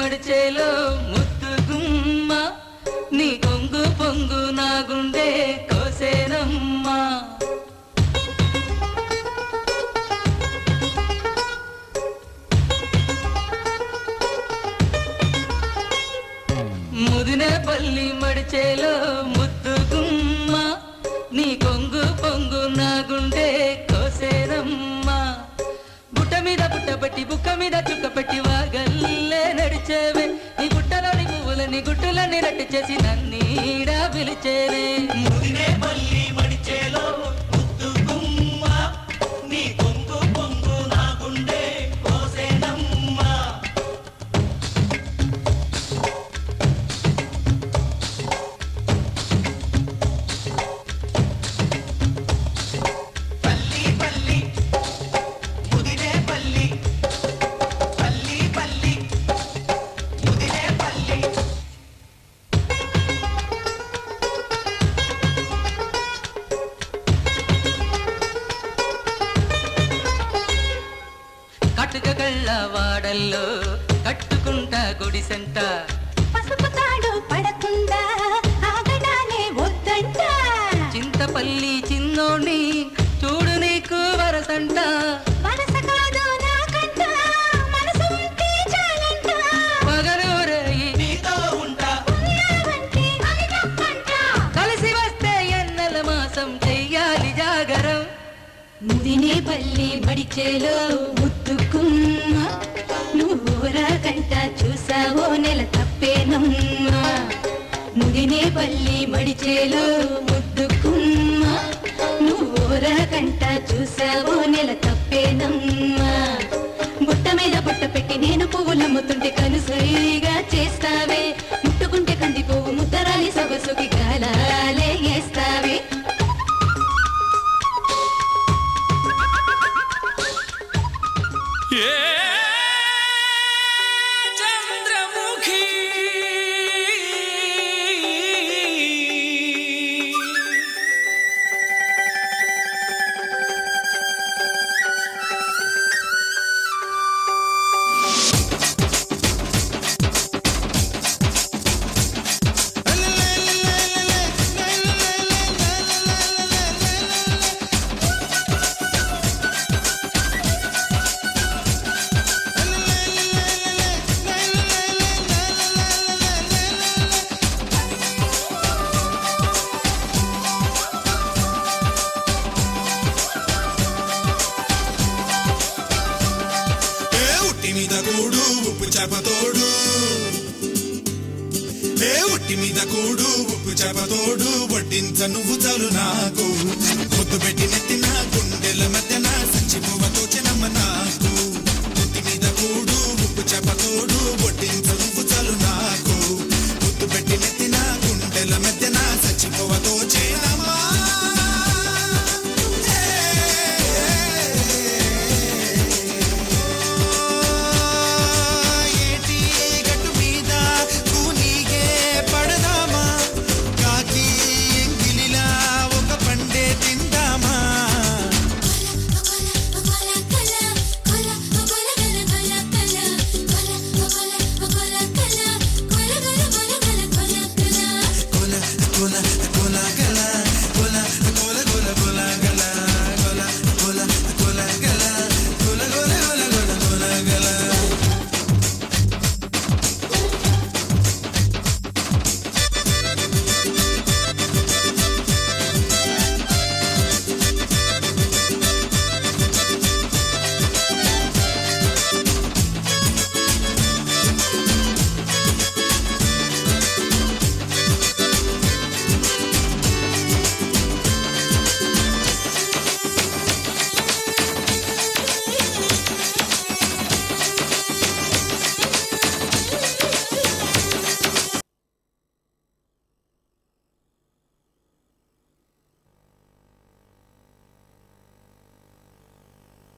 మడిచేలో ముద్దు గుమ్మ నీ కొంగు పొంగు నా గుండె కోసేనమ్మా ముదినేపల్లి మడిచేలో ముద్దు గుమ్మ నీ కొంగు పొంగు నా గుండె కోసేనమ్మా బుట్ట మీద బుట్టబట్టి బుక్క మీద చుక్కపెట్టి వాగల్లే నడిచేవే నీ బుట్టలోని పువ్వులని గుట్టులని రట్టు చేసి నన్నీడా పిలిచేవే ముదినేపల్లి మడిచేలో ముద్దు గుమ్మ నీ కొంగు పొంగు నా గుండె కోసేనమ్మా పల్లి పల్లి ముదినేపల్లి పల్లి పల్లి ముదినేపల్లి కట్టుక కళ్ళ వాడల్లో కట్టుకుంటా గుడిసెంట పసుపు తాడు పడకుండా ఆగడానే వద్దంట చింతపల్లి చిన్నోణ్ణి చూడు నీకు వరసంట వరస కాదు నాకంట మనసు ఉంటే చాలంట పగలూరయి నీతో ఉంటా ఉన్నావంటే అది తప్పంట కలిసి వస్తే ఎన్నెల మాసం చెయ్యాలి జాగరం ముదినేపల్లి మడిచేలో ముద్దుకుమ్మ నువ్వురా కంట చూసావో నెల తప్పేనమ్మా ముదినేపల్లి మడిచేలో ముద్దుకుమ్మ నువ్వురా కంట చూసావో నెల తప్పేనమ్మా బుట్ట మీద బుట్ట పెట్టి నేను పువ్వులమ్ముతుంటే కనుసరిగా చేస్తావే ముట్టుకుంటే కంది పువ్వు ముద్దరాలి సొగసుకి గాలాలే వేస్తావే చంద్రముఖి మీద కూడు ఉప్పు చేపతోడు ఉట్టి మీద కూడు ఉప్పు చేపతోడు వడ్డించ నువ్వు చాలు నాకు ముద్దు పెట్టి నెత్తిన గుండెల మధ్యన సంచిపోవతో చెనమ్మ నాకు ఉట్టి మీద కూడు ఉప్పు చేపతోడు వడ్డించ నువ్వు చాలు నాకు ముద్దు పెట్టి నెత్తిన గుండెల మధ్యన సంచిపోవతో చెనమ్మా Cola